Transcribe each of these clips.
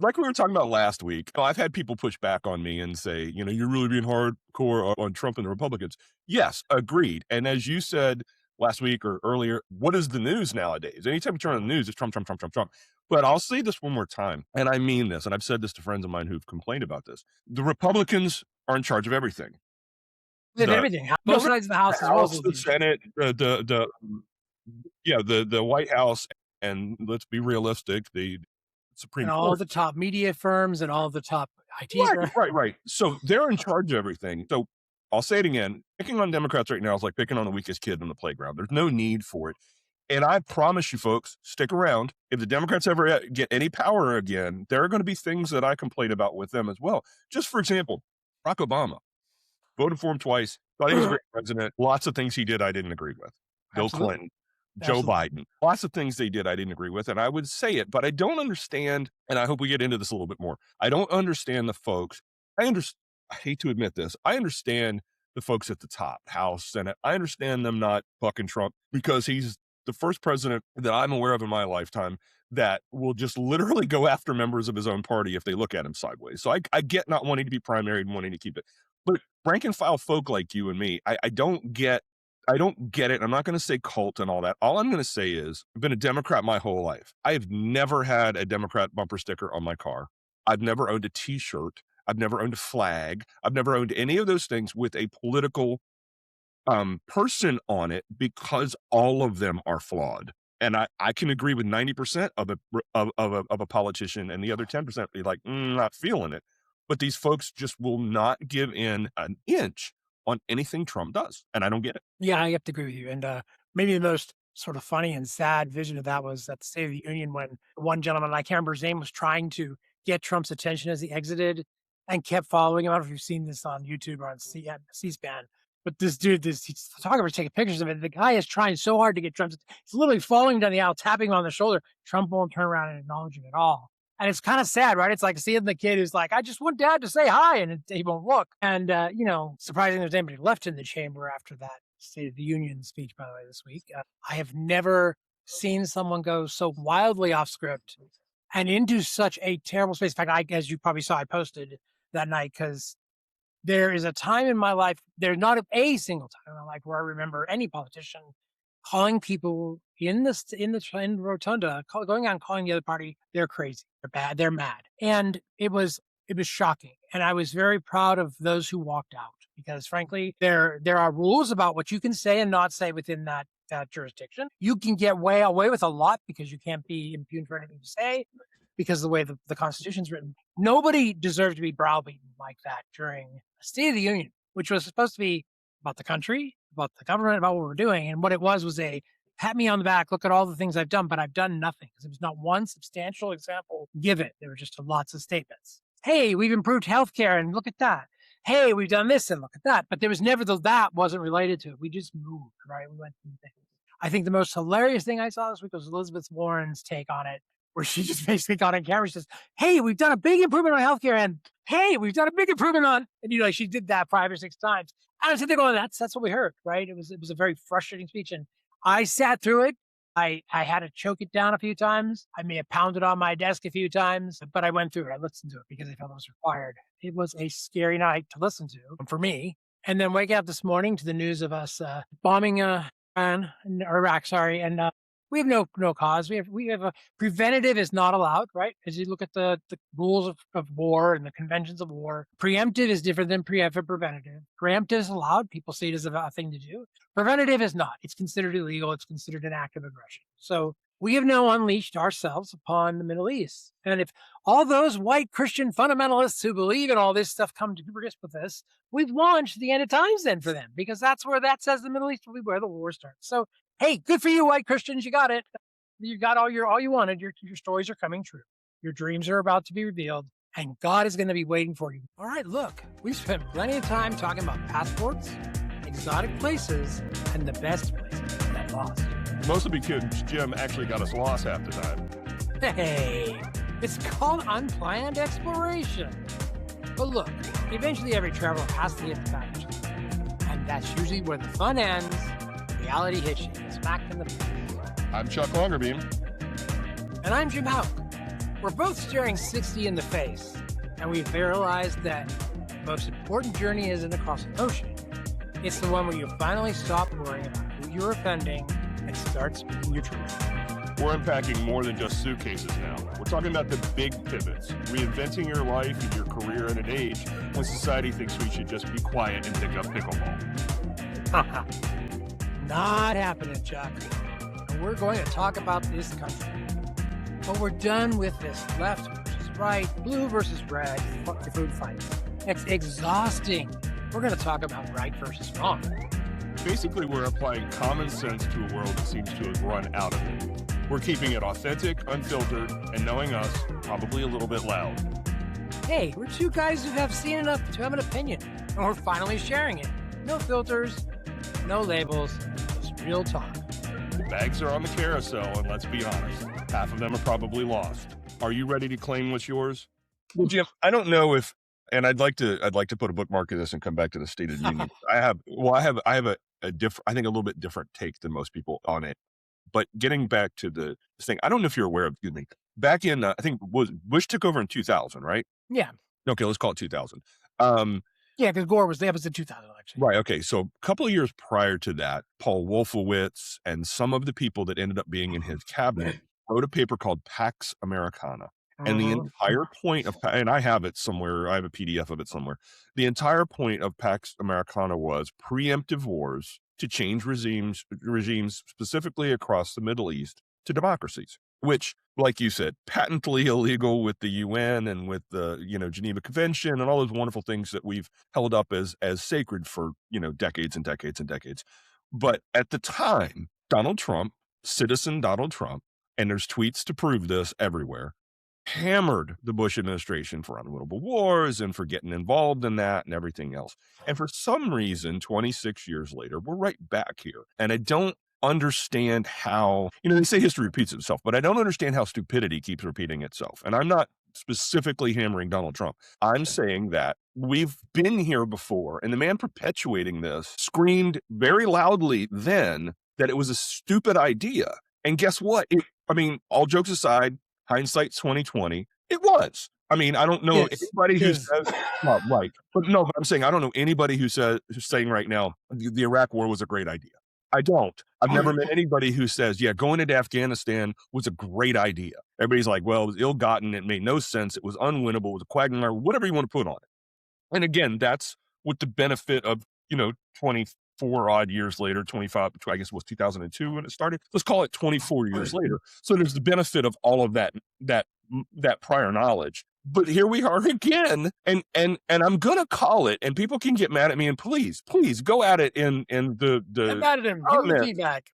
Like we were talking about last week, I've had people push back on me and say, you're really being hardcore on Trump and the Republicans. Yes, agreed. And as you said last week or earlier, what is the news nowadays? Anytime you turn on the news, it's Trump, Trump, Trump, Trump, Trump. But I'll say this one more time, and I mean this, and I've said this to friends of mine who've complained about this. The Republicans are in charge of everything. They have everything. Both sides of the House, as well as the Senate, the White House, and let's be realistic, the Supreme and Court. all the top media firms and all the top IT firms. Right. So they're in charge of everything. So I'll say it again. Picking on Democrats right now is like picking on the weakest kid on the playground. There's no need for it. And I promise you folks, stick around. If the Democrats ever get any power again, there are going to be things that I complain about with them as well. Just for example, Barack Obama. Voted for him twice. Thought he was a great president. Lots of things he did I didn't agree with. Bill Clinton, Joe Biden. Lots of things they did I didn't agree with. And I would say it, but I don't understand, and I hope we get into this a little bit more. I don't understand the folks. I hate to admit this. I understand the folks at the top, House, Senate. I understand them not fucking Trump because he's the first president that I'm aware of in my lifetime that will just literally go after members of his own party if they look at him sideways. So I get not wanting to be primaried and wanting to keep it. But rank and file folk like you and me, I don't get it. I'm not going to say cult and all that. All I'm going to say is I've been a Democrat my whole life. I have never had a Democrat bumper sticker on my car. I've never owned a T-shirt. I've never owned a flag. I've never owned any of those things with a political person on it because all of them are flawed. And I can agree with 90% of a politician, and the other 10% be like, not feeling it. But these folks just will not give in an inch on anything Trump does. And I don't get it. Yeah, I have to agree with you. And maybe the most sort of funny and sad vision of that was at the State of the Union when one gentleman, I can't remember his name, was trying to get Trump's attention as he exited and kept following him. I don't know if you've seen this on YouTube or on C-SPAN. But this dude, this photographer is taking pictures of it. The guy is trying so hard to get Trump's. He's literally following down the aisle, tapping him on the shoulder. Trump won't turn around and acknowledge him at all. And it's kind of sad, right? It's like seeing the kid who's like, I just want dad to say hi, and he won't look. And, surprisingly, there's anybody left in the chamber after that State of the Union speech, by the way, this week. I have never seen someone go so wildly off script and into such a terrible space. In fact, as you probably saw, I posted that night because there is a time in my life, there's not a single time in my life where I remember any politician calling people in the rotunda, going out and calling the other party, they're crazy, they're bad, they're mad. And it was shocking. And I was very proud of those who walked out because frankly, there are rules about what you can say and not say within that jurisdiction. You can get away with a lot because you can't be impugned for anything to say because of the way the Constitution's written. Nobody deserved to be browbeaten like that during a State of the Union, which was supposed to be about the country, about the government, about what we're doing. And what it was a pat me on the back, look at all the things I've done, but I've done nothing because there was not one substantial example given. There were just lots of statements. Hey, we've improved healthcare and look at that. Hey, we've done this and look at that. But there was never that wasn't related to it. We just moved, right? We went through things. I think the most hilarious thing I saw this week was Elizabeth Warren's take on it, where she just basically got on camera. She says, hey, we've done a big improvement on healthcare, and hey, we've done a big improvement on, and she did that 5 or 6 times. And I was sitting there going, that's what we heard, right? It was a very frustrating speech. And I sat through it. I had to choke it down a few times. I may have pounded on my desk a few times, but I went through it. I listened to it because I felt it was required. It was a scary night to listen to for me. And then waking up this morning to the news of us bombing Iraq, and we have no cause. We have a preventative is not allowed, right? As you look at the rules of war and the conventions of war, preemptive is different than preventative. Preemptive is allowed. People see it as a thing to do. Preventative is not. It's considered illegal. It's considered an act of aggression. So we have now unleashed ourselves upon the Middle East. And if all those white Christian fundamentalists who believe in all this stuff come to grips with this, we've launched the end of times then for them, because that's where that says the Middle East will be where the war starts. So hey, good for you, white Christians. You got it. You got all you wanted. Your stories are coming true. Your dreams are about to be revealed, and God is going to be waiting for you. All right, look, we've spent plenty of time talking about passports, exotic places, and the best places to get lost. Mostly because Jim actually got us lost half the time. Hey, it's called unplanned exploration. But look, eventually every traveler has to hit the finish line, and that's usually where the fun ends. Reality hits you smack in the face. I'm Chuck Longerbeam. And I'm Jim Houck. We're both staring 60 in the face, and we've realized that the most important journey isn't across an ocean. It's the one where you finally stop worrying about who you're offending and start speaking your truth. We're unpacking more than just suitcases now. We're talking about the big pivots, reinventing your life and your career at an age when society thinks we should just be quiet and pick up pickleball. Not happening, Chuck. And we're going to talk about this country. But we're done with this left versus right, blue versus red, fuck your food fight. It's exhausting. We're going to talk about right versus wrong. Basically, we're applying common sense to a world that seems to have run out of it. We're keeping it authentic, unfiltered, and knowing us, probably a little bit loud. Hey, we're two guys who have seen enough to have an opinion, and we're finally sharing it. No filters, no labels, just real talk. The bags are on the carousel, and let's be honest, half of them are probably lost. Are you ready to claim what's yours? Well, Jim, I don't know if, and I'd like to put a bookmark in this and come back to the State of the Union. I have a different, I think a little bit different take than most people on it. But getting back to this thing, I don't know if you're aware of, excuse me, back in, I think Bush took over in 2000, right? Yeah. Okay, let's call it 2000. Yeah, because Gore was in 2000 election. Right. Okay. So a couple of years prior to that, Paul Wolfowitz and some of the people that ended up being in his cabinet wrote a paper called Pax Americana. And the entire point of, and I have it somewhere, I have a PDF of it somewhere. The entire point of Pax Americana was preemptive wars to change regimes specifically across the Middle East to democracies, which, like you said, patently illegal with the UN and with the, Geneva Convention and all those wonderful things that we've held up as sacred for, decades and decades and decades. But at the time, citizen Donald Trump, and there's tweets to prove this everywhere, hammered the Bush administration for unwinnable wars and for getting involved in that and everything else. And for some reason, 26 years later, we're right back here. And I don't understand how, they say history repeats itself, but I don't understand how stupidity keeps repeating itself. And I'm not specifically hammering Donald Trump. I'm saying that we've been here before, and the man perpetuating this screamed very loudly then that it was a stupid idea. And guess what? All jokes aside, hindsight's 2020. It was. I don't know anybody who says, well, right. But no, but I'm saying I don't know anybody who's saying right now the Iraq war was a great idea. I don't. I've never met anybody who says, yeah, going into Afghanistan was a great idea. Everybody's like, well, it was ill-gotten. It made no sense. It was unwinnable. It was a quagmire, whatever you want to put on it. And again, that's with the benefit of, 24 odd years later, 25, I guess it was 2002 when it started. Let's call it 24 years later. So there's the benefit of all of that prior knowledge. But here we are again, and I'm gonna call it, and people can get mad at me, and please go at it in the I'm mad at him. Give me feedback.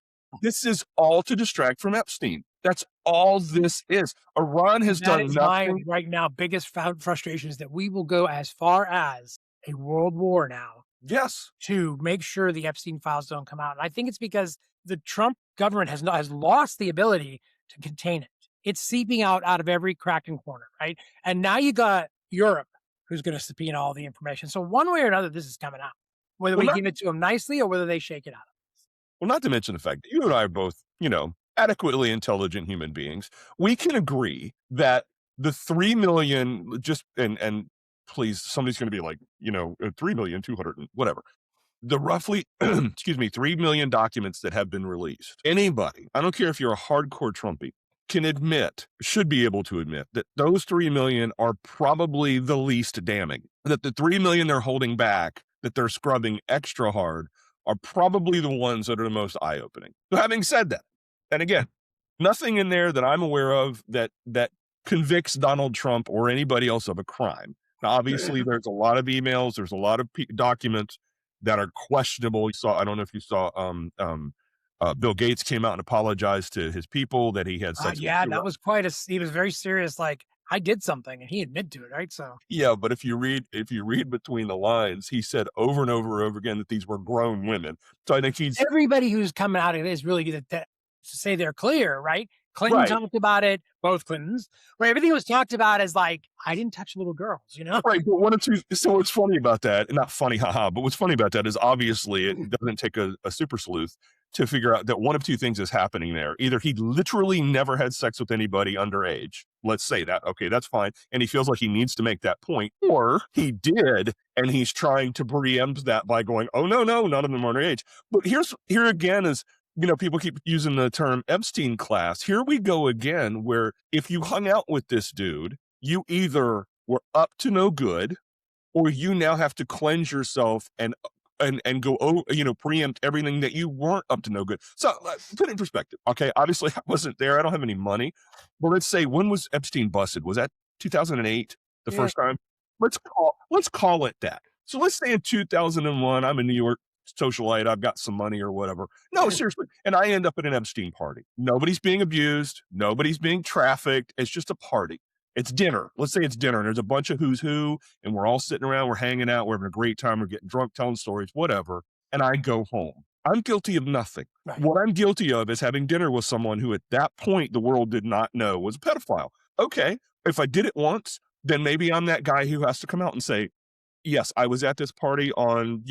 This is all to distract from Epstein. That's all this is. Iran has done nothing. My right now biggest frustration is that we will go as far as a world war now. Yes. To make sure the Epstein files don't come out. And I think it's because the Trump government has lost the ability to contain it. It's seeping out of every crack and corner, right? And now you got Europe, who's going to subpoena all the information. So one way or another, this is coming out, whether we give it to them nicely or whether they shake it out of us. Well, not to mention the fact that you and I are both, adequately intelligent human beings. We can agree that the 3 million and please, somebody's going to be like, 3,200,000, whatever. The roughly, 3 million documents that have been released. Anybody, I don't care if you're a hardcore Trumpy, should be able to admit that those 3 million are probably the least damning. That the 3 million they're holding back, that they're scrubbing extra hard, are probably the ones that are the most eye-opening. So having said that, and again, nothing in there that I'm aware of that convicts Donald Trump or anybody else of a crime. Now, obviously, there's a lot of emails. There's a lot of documents that are questionable. I don't know if you saw, Bill Gates came out and apologized to his people that he had sex. Yeah, that was he was very serious. Like, I did something, and he admitted to it, right? So yeah, but if you read between the lines, he said over and over and over again that these were grown women. So I think everybody who's coming out of it is really good to say they're clear, right? Clinton talked about it, both Clintons, where everything was talked about as like, I didn't touch little girls, Right, but so what's funny about that, and not funny, haha, but what's funny about that is obviously it doesn't take a super sleuth to figure out that one of two things is happening there. Either he literally never had sex with anybody underage. Let's say that. Okay, that's fine. And he feels like he needs to make that point. Or he did, and he's trying to preempt that by going, oh, no, none of them are underage. But here again is, people keep using the term Epstein class. Here we go again, where if you hung out with this dude, you either were up to no good, or you now have to cleanse yourself and go, preempt everything that you weren't up to no good. So put it in perspective. Okay. Obviously I wasn't there. I don't have any money, but let's say, when was Epstein busted? Was that 2008? The Yeah. first time? Let's call it that. So let's say in 2001, I'm a New York socialite. I've got some money or whatever. No, seriously. And I end up at an Epstein party. Nobody's being abused. Nobody's being trafficked. It's just a party. It's dinner. Let's say it's dinner, and there's a bunch of who's who, and we're all sitting around, we're hanging out, we're having a great time, we're getting drunk, telling stories, whatever. And I go home. I'm guilty of nothing. Right. What I'm guilty of is having dinner with someone who at that point the world did not know was a pedophile. Okay. If I did it once, then maybe I'm that guy who has to come out and say, yes, I was at this party on,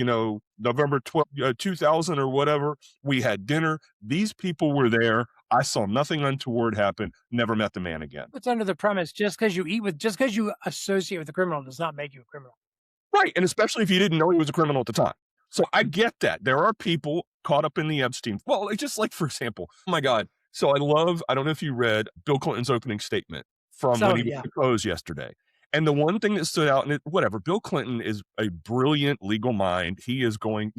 November 12th, 2000 or whatever. We had dinner. These people were there. I saw nothing untoward happen. Never met the man again. It's under the premise, just because you associate with a criminal does not make you a criminal. Right. And especially if you didn't know he was a criminal at the time. So I get that. There are people caught up in the Epstein. Well, just like, for example, oh my God. So I don't know if you read Bill Clinton's opening statement from when he was deposed yesterday. And the one thing that stood out, and whatever, Bill Clinton is a brilliant legal mind. He is going,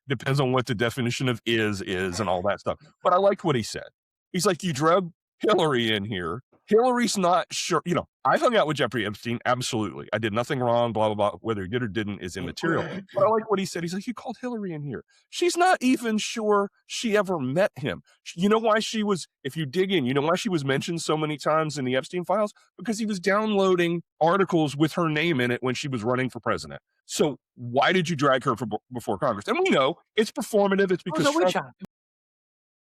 depends on what the definition of is and all that stuff. But I liked what he said. He's like, you drug Hillary in here. Hillary's not sure. I hung out with Jeffrey Epstein. Absolutely. I did nothing wrong, blah, blah, blah. Whether he did or didn't is immaterial. But I like what he said. He's like, you called Hillary in here. She's not even sure she ever met him. You know why if you dig in, you know why she was mentioned so many times in the Epstein files? Because he was downloading articles with her name in it when she was running for president. So why did you drag her before Congress? And we know it's performative. It's because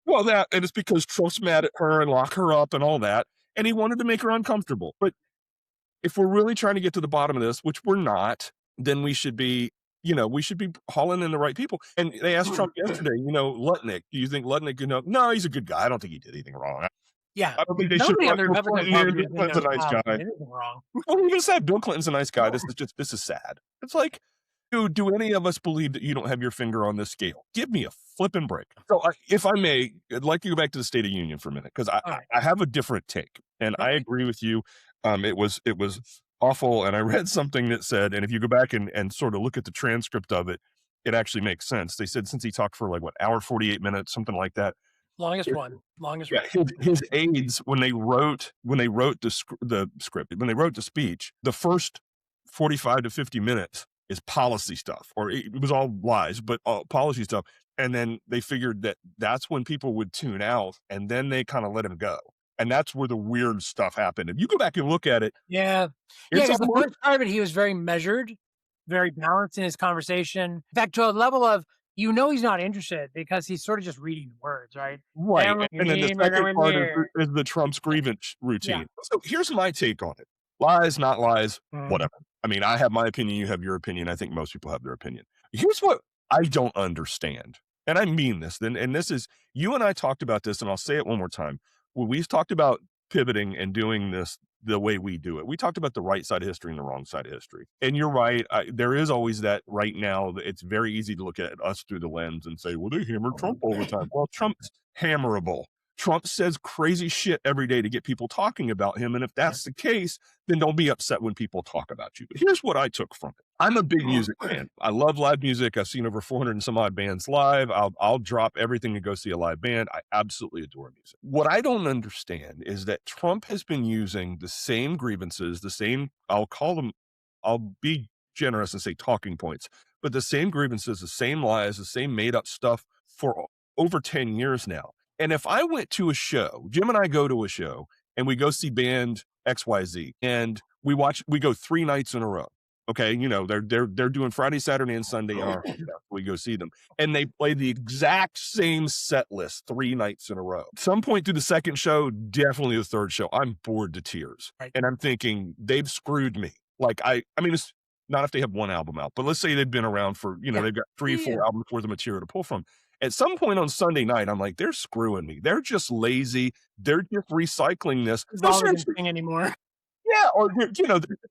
and it's because Trump's mad at her and lock her up and all that. And he wanted to make her uncomfortable. But if we're really trying to get to the bottom of this, which we're not, then we should be hauling in the right people. And they asked Trump yesterday, Lutnick, do you think Lutnick, no, he's a good guy. I don't think he did anything wrong. Yeah. I don't think they should. Bill Clinton's a nice guy. Well, even said Bill Clinton's a nice guy. This is sad. It's like, do any of us believe that you don't have your finger on this scale? Give me a flipping break. So if I may, I'd like to go back to the State of Union for a minute, because I have a different take, and I agree with you. It was awful. And I read something that said, and if you go back and sort of look at the transcript of it, it actually makes sense. They said, since he talked for like, hour, 48 minutes, something like that. Longest one. His aides, when they wrote the script, when they wrote the speech, the first 45 to 50 minutes is policy stuff, or it was all lies, but policy stuff. And then they figured that that's when people would tune out, and then they kind of let him go. And that's where the weird stuff happened. If you go back and look at it. Yeah. Because the first part of it, he was very measured, very balanced in his conversation. In fact, to a level of, he's not interested because he's sort of just reading words, right? Right. And then the second part is the Trump's grievance routine. Yeah. So here's my take on it. Lies, not lies, whatever. I mean, I have my opinion, you have your opinion. I think most people have their opinion. Here's what I don't understand. And I mean this. And this is, you and I talked about this, and I'll say it one more time. When we've talked about pivoting and doing this the way we do it, we talked about the right side of history and the wrong side of history. And you're right. There is always that right now. It's very easy to look at us through the lens and say, well, they hammer Trump all the time. Well, Trump's hammerable. Trump says crazy shit every day to get people talking about him. And if that's the case, then don't be upset when people talk about you. But here's what I took from it. I'm a big music fan. I love live music. I've seen over 400 and some odd bands live. I'll drop everything to go see a live band. I absolutely adore music. What I don't understand is that Trump has been using the same grievances, the same, I'll be generous and say talking points, but the same grievances, the same lies, the same made up stuff for over 10 years now. And if I went to a show, Jim and I go to a show and we go see band XYZ, and we go 3 nights in a row. Okay. They're doing Friday, Saturday, and Sunday. We go see them, and they play the exact same set list 3 nights in a row. Some point through the second show, definitely the third show, I'm bored to tears. Right. And I'm thinking, they've screwed me. Like, I mean, it's not if they have one album out, but let's say they've been around for, they've got 3 or 4 albums worth of material to pull from. At some point on Sunday night, I'm like, they're screwing me. They're just lazy. They're just recycling this. It's No, all we can seriously. sing anymore. Yeah, or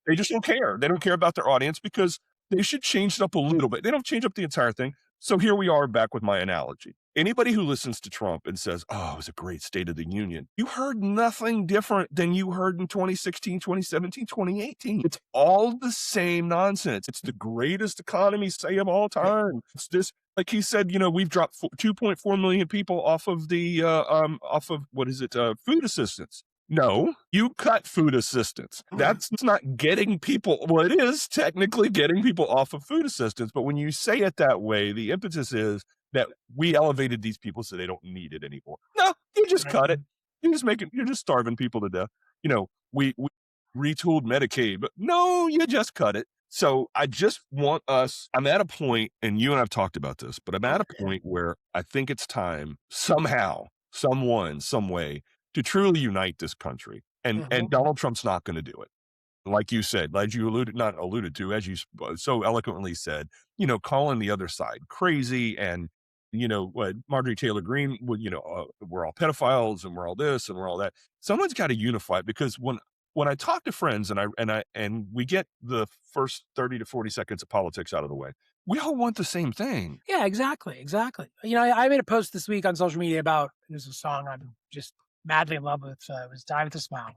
they just don't care. They don't care about their audience because they should change it up a little bit. They don't change up the entire thing. So here we are back with my analogy. Anybody who listens to Trump and says, "Oh, it was a great State of the Union," you heard nothing different than you heard in 2016, 2017, 2018. It's all the same nonsense. It's the greatest economy say of all time. It's this, like he said, we've dropped 2.4 million people off of the what is it, food assistance. No, you cut food assistance. That's not getting people. Well, it is technically getting people off of food assistance. But when you say it that way, the impetus is that we elevated these people so they don't need it anymore. No, you just cut it. You're just starving people to death. We retooled Medicaid, but no, you just cut it. So I just want I'm at a point, and you and I've talked about this, but I'm at a point where I think it's time somehow, someone, some way, to truly unite this country. And Donald Trump's not going to do it. Like you said, as you not alluded to, as you so eloquently said, calling the other side crazy, and what Marjorie Taylor Greene would, we're all pedophiles and we're all this and we're all that. Someone's got to unify, because when I talk to friends and we get the first 30 to 40 seconds of politics out of the way, we all want the same thing. Yeah, exactly. I made a post this week on social media about, there's a song I'm just madly in love with. It was Die With A Smile.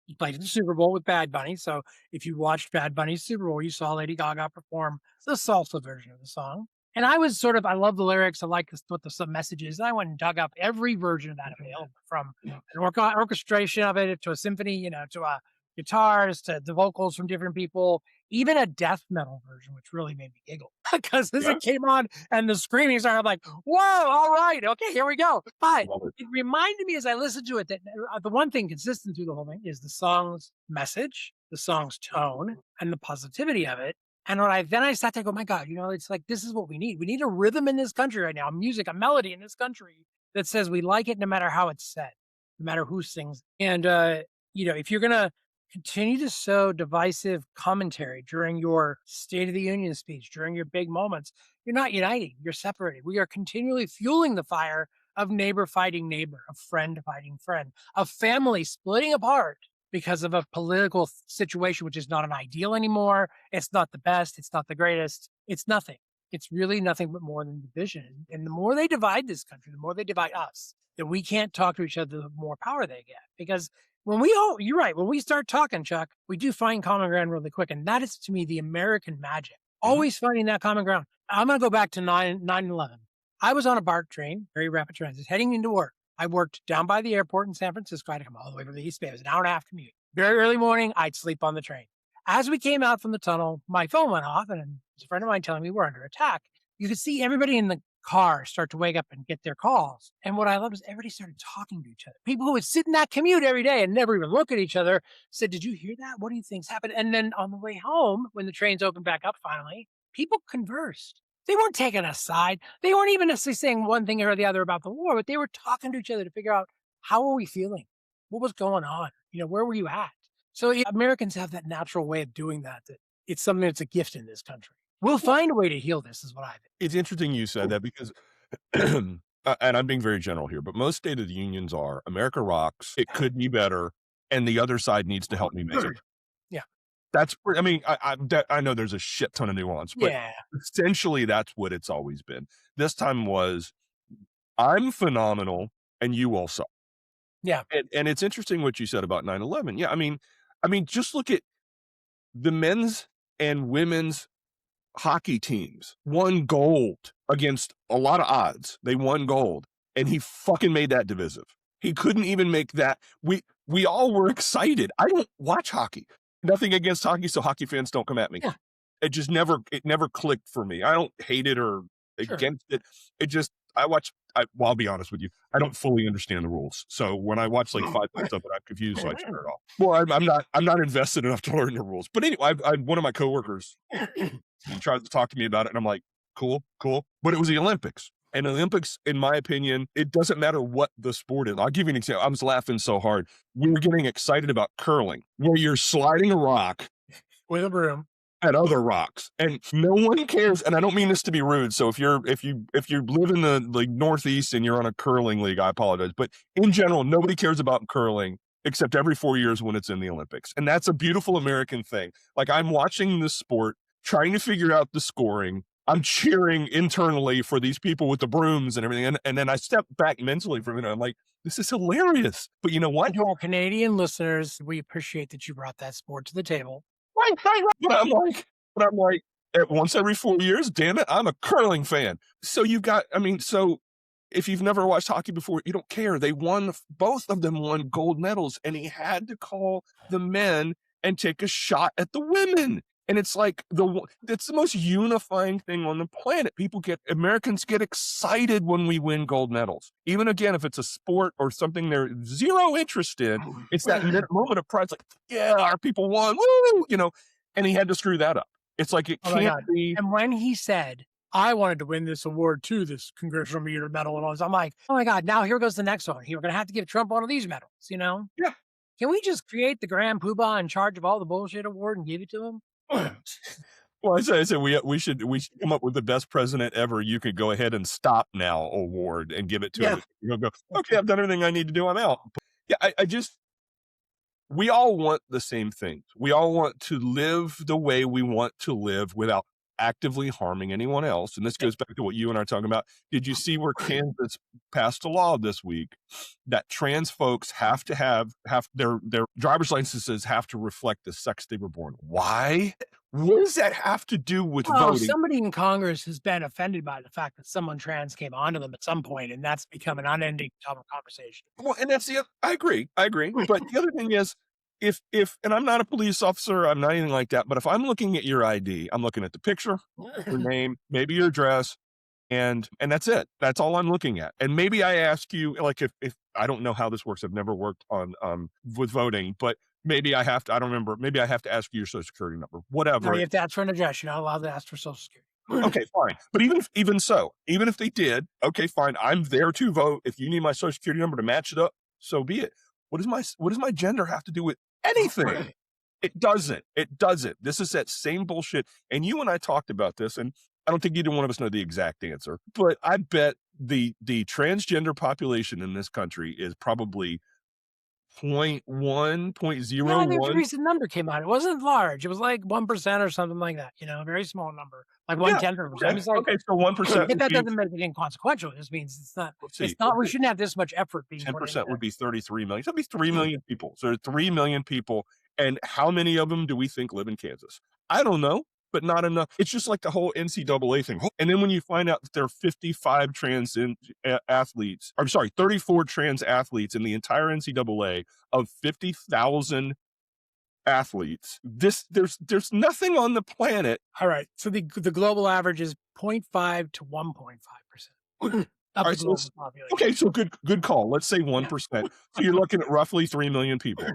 He played in the Super Bowl with Bad Bunny. So if you watched Bad Bunny's Super Bowl, you saw Lady Gaga perform the salsa version of the song. And I love the lyrics. I like what the message is. And I went and dug up every version of that available, from an orchestration of it to a symphony, to guitars, to the vocals from different people, even a death metal version, which really made me giggle because as it came on and the screaming started, I'm like, whoa, all right, okay, here we go. But it reminded me as I listened to it that the one thing consistent through the whole thing is the song's message, the song's tone, and the positivity of it. And then I sat there and go, my God, it's like, this is what we need. We need a rhythm in this country right now, a melody in this country that says we like it no matter how it's said, no matter who sings. And, if you're going to continue to sow divisive commentary during your State of the Union speech, during your big moments, you're not uniting, you're separating. We are continually fueling the fire of neighbor fighting neighbor, of friend fighting friend, of family splitting apart because of a political situation, which is not an ideal anymore. It's not the best. It's not the greatest. It's nothing. It's really nothing but more than division. And the more they divide this country, the more they divide us, that we can't talk to each other, the more power they get. Because you're right, when we start talking, Chuck, we do find common ground really quick. And that is, to me, the American magic. Always finding that common ground. I'm going to go back to 9/11. I was on a BART train, very rapid transit, heading into work. I worked down by the airport in San Francisco. I had to come all the way from the East Bay. It was an hour and a half commute. Very early morning, I'd sleep on the train. As we came out from the tunnel, my phone went off, and a friend of mine telling me we're under attack. You could see everybody in the car start to wake up and get their calls. And what I loved is everybody started talking to each other. People who would sit in that commute every day and never even look at each other said, did you hear that? What do you think's happened? And then on the way home, when the trains opened back up finally, people conversed. They weren't taking a side. They weren't even necessarily saying one thing or the other about the war, but they were talking to each other to figure out, how are we feeling? What was going on? Where were you at? So Americans have that natural way of doing that it's something that's a gift in this country. We'll find a way to heal this, is what I think. It's interesting you said that, because, and I'm being very general here, but most State of the Unions are America rocks, it could be better, and the other side needs to help me make it. Yeah. That's, I know there's a shit ton of nuance, but essentially that's what it's always been. This time was, I'm phenomenal and you all suck. Yeah. And it's interesting what you said about 9/11. Yeah. I mean, just look at the men's and women's hockey teams won gold against a lot of odds. They won gold, and he fucking made that divisive. He couldn't even make that. We all were excited. I don't watch hockey. Nothing against hockey, so hockey fans don't come at me. Yeah. It never clicked for me. I don't hate it or against it. It just, I'll be honest with you, I don't fully understand the rules. So when I watch like 5 minutes of it, I'm confused, so I turn it off. Well, I'm not invested enough to learn the rules. But anyway, one of my coworkers, he tried to talk to me about it, and I'm like, cool. But it was the Olympics. And the Olympics, in my opinion, it doesn't matter what the sport is. I'll give you an example. I was laughing so hard. We were getting excited about curling, where you're sliding a rock with a broom. at other rocks, and no one cares. And I don't mean this to be rude. So if you live in the like Northeast and you're on a curling league, I apologize. But in general, nobody cares about curling except every 4 years when it's in the Olympics. And that's a beautiful American thing. Like, I'm watching this sport, trying to figure out the scoring. I'm cheering internally for these people with the brooms and everything. And then I step back mentally for a minute. I'm like, this is hilarious. But you know what? And to our Canadian listeners, we appreciate that you brought that sport to the table. Right. But I'm like, once every 4 years, damn it, I'm a curling fan. So so if you've never watched hockey before, you don't care. Both of them won gold medals, and he had to call the men and take a shot at the women. And it's like it's the most unifying thing on the planet. Americans get excited when we win gold medals. Even again, if it's a sport or something they're zero interest in, it's that moment of pride. It's like, yeah, our people won, woo, and he had to screw that up. It's like, it can't be. And when he said, I wanted to win this award too, this Congressional Medal and all this, I'm like, oh my God, now here goes the next one. We're going to have to give Trump one of these medals, Yeah. Can we just create the Grand Poobah in charge of all the bullshit award and give it to him? Well, I said we should come up with the best president ever. You could go ahead and stop now award and give it to him. You'll go, okay, I've done everything I need to do. I'm out. But yeah, we all want the same things. We all want to live the way we want to live without actively harming anyone else. And this goes back to what you and I are talking about. Did you see where Kansas passed a law this week that trans folks have to have their driver's licenses have to reflect the sex they were born? Why? What does that have to do with voting? Somebody in Congress has been offended by the fact that someone trans came onto them at some point, and that's become an unending topic of conversation. Well, and that's I agree. But the other thing is, if and I'm not a police officer, I'm not anything like that, but if I'm looking at your ID, I'm looking at the picture, your name, maybe your address, and that's it. That's all I'm looking at. And maybe I ask you, like, if I don't know how this works, I've never worked on with voting, but maybe I have to, I don't remember, maybe I have to ask you your social security number, whatever. No, you have to ask for an address. You're not allowed to ask for social security. Okay, fine. But even so, even if they did, okay, fine. I'm there to vote. If you need my social security number to match it up, so be it. What does my gender have to do with anything? It doesn't. This is that same bullshit. And you and I talked about this, and I don't think either one of us know the exact answer, but I bet the transgender population in this country is probably 0.1, 0.01. No, the recent number came out. It wasn't large. It was like 1% or something like that. A very small number, like 1/10%. Okay, so 1%. That doesn't make it inconsequential. It just means it's not. It's not. We shouldn't have this much effort being. 10% would be 33 million. So that'd be 3 million people. So 3 million people, and how many of them do we think live in Kansas? I don't know, but not enough. It's just like the whole NCAA thing. And then when you find out that there are 55 trans athletes, I'm sorry, 34 trans athletes in the entire NCAA of 50,000 athletes, there's nothing on the planet. All right. So the global average is 0.5 to 1.5%. Right, okay, so good call. Let's say 1%. So you're looking at roughly 3 million people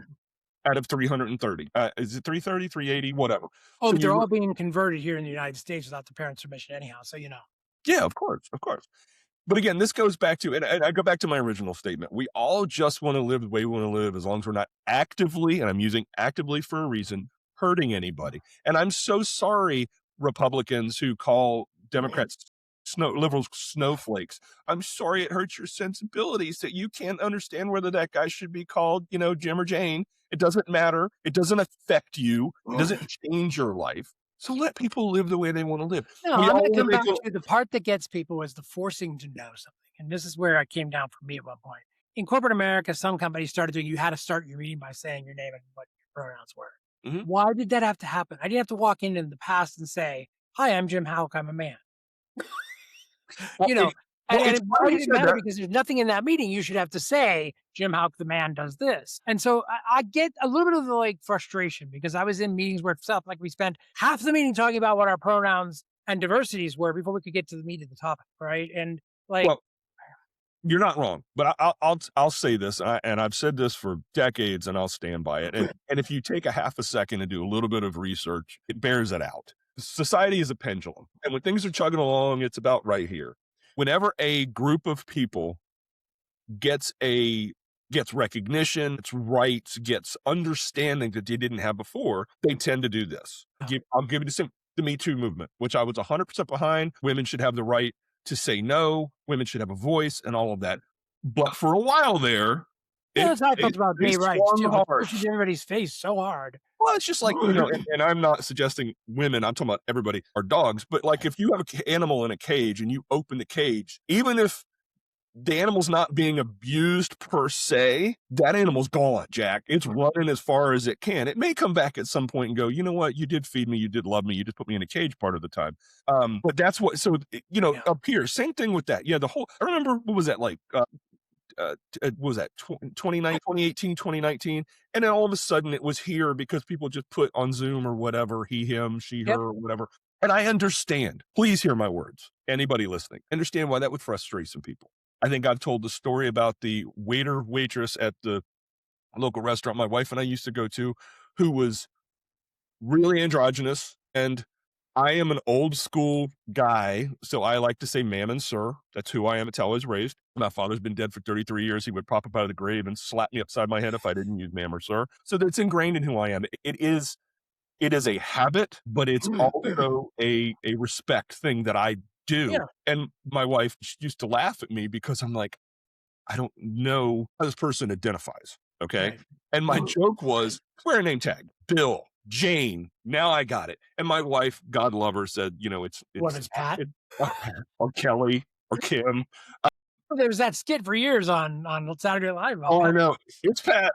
out of 330. Is it 330, 380, whatever? Oh, so they're all being converted here in the United States without the parents' permission anyhow, so Yeah, of course. But again, this goes back to, and I go back to my original statement. We all just want to live the way we want to live as long as we're not actively, and I'm using actively for a reason, hurting anybody. And I'm so sorry, Republicans who call Democrats liberals snowflakes. I'm sorry it hurts your sensibilities that you can't understand whether that guy should be called, Jim or Jane. It doesn't matter. It doesn't affect you. It doesn't change your life. So let people live the way they want to live. No, I'm going to come back to the part that gets people is the forcing to know something. And this is where it came down for me at one point. In corporate America, some companies started doing, you had to start your meeting by saying your name and what your pronouns were. Mm-hmm. Why did that have to happen? I didn't have to walk into the past and say, hi, I'm Jim Houck, I'm a man. Why did it matter? Because there's nothing in that meeting you should have to say, Jim Houck, the man, does this. And so I get a little bit of the frustration, because I was in meetings where it felt like we spent half the meeting talking about what our pronouns and diversities were before we could get to the meat of the topic, right? And you're not wrong, but I'll say this, and I've said this for decades, and I'll stand by it. And if you take a half a second and do a little bit of research, it bears it out. Society is a pendulum, and when things are chugging along, it's about right here. Whenever a group of people gets a gets recognition, gets rights, gets understanding that they didn't have before, they tend to do this. I'll give you the Me Too movement, which I was 100% behind. Women should have the right to say no. Women should have a voice and all of that. But for a while there, Yeah, that's how I felt about they gay rights swung too. It's hard. pushed in everybody's face so hard. Well, it's just like, and I'm not suggesting women, I'm talking about everybody, are dogs. But like if you have an animal in a cage and you open the cage, even if the animal's not being abused per se, that animal's gone, Jack. It's running as far as it can. It may come back at some point and go, you know what? You did feed me. You did love me. You just put me in a cage part of the time. But that's what, so, Yeah. up here, same thing with that. Yeah. I remember, what was that like? What was that 2018, 2019? And then all of a sudden it was here because people just put on Zoom or whatever, he, him, she, her, Yep. or whatever. And I understand. Please hear my words. Anybody listening, understand why that would frustrate some people. I think I've told the story about the waiter, waitress at the local restaurant my wife and I used to go to, who was really androgynous. And I am an old school guy, so I like to say ma'am and sir. That's who I am. It's how I was raised. My father's been dead for 33 years. He would pop up out of the grave and slap me upside my head if I didn't use ma'am or sir. So that's ingrained in who I am. It is a habit, but it's also a respect thing that I do. Yeah. And my wife used to laugh at me because I'm like, I don't know how this person identifies. Okay. Right. And my joke was, wear a name tag, Bill, Jane. Now I got it. And my wife, God love her, said, What is Pat? Or Kelly or Kim. There was that skit for years on Saturday Night Live. Oh, I know. It's Pat.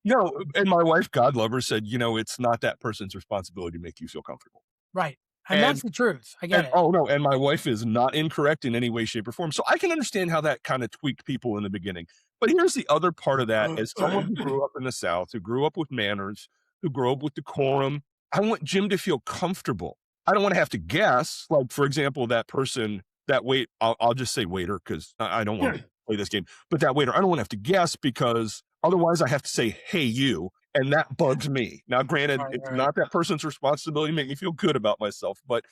No, and my wife, God love her, said, it's not that person's responsibility to make you feel comfortable. Right. And that's the truth. I get it. Oh, no. And my wife is not incorrect in any way, shape, or form. So I can understand how that kind of tweaked people in the beginning. But here's the other part of that: as someone who grew up in the South, who grew up with manners, who grew up with decorum, I want Jim to feel comfortable. I don't want to have to guess. Like, for example, that person, I'll just say waiter because I don't want to play this game. But that waiter, I don't want to have to guess because otherwise I have to say, hey, you. And that bugs me. Now, granted, it's not that person's responsibility to make me feel good about myself, but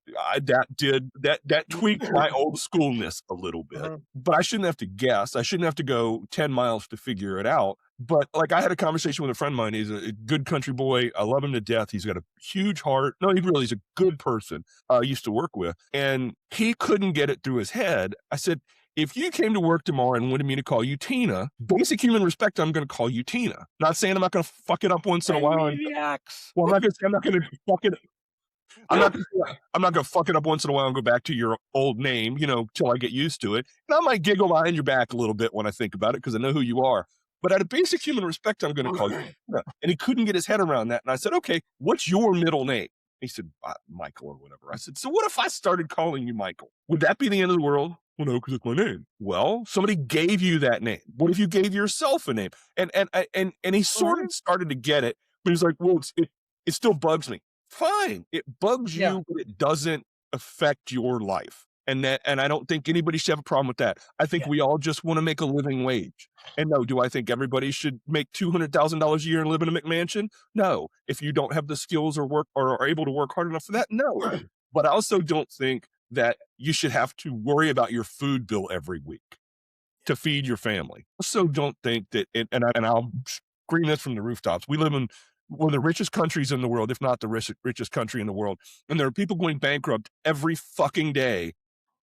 that tweaked my old schoolness a little bit. But I shouldn't have to guess. I shouldn't have to go 10 miles to figure it out. But like, I had a conversation with a friend of mine. He's a good country boy. I love him to death. He's got a huge heart. No, he's a good person I used to work with. And he couldn't get it through his head. I said, if you came to work tomorrow and wanted me to call you Tina, basic human respect, I'm going to call you Tina. Not saying I'm not going to fuck it up once in a while. I'm not going to fuck it. I'm not going to fuck it up once in a while and go back to your old name, till I get used to it. And I might giggle behind your back a little bit when I think about it because I know who you are. But out of basic human respect, I'm going to call you Tina. And he couldn't get his head around that. And I said, okay, what's your middle name? He said, Michael or whatever. I said, so what if I started calling you Michael? Would that be the end of the world? Well, no, because it's my name. Well, somebody gave you that name. What if you gave yourself a name? And he sort of started to get it, but he's like, well, it still bugs me. Fine, it bugs you, but it doesn't affect your life. And I don't think anybody should have a problem with that. I think we all just want to make a living wage. And no, do I think everybody should make $200,000 a year and live in a McMansion? No. If you don't have the skills or work or are able to work hard enough for that, no. But I also don't think that you should have to worry about your food bill every week to feed your family. Also don't think that, and I'll scream this from the rooftops, we live in one of the richest countries in the world, if not the richest country in the world. And there are people going bankrupt every fucking day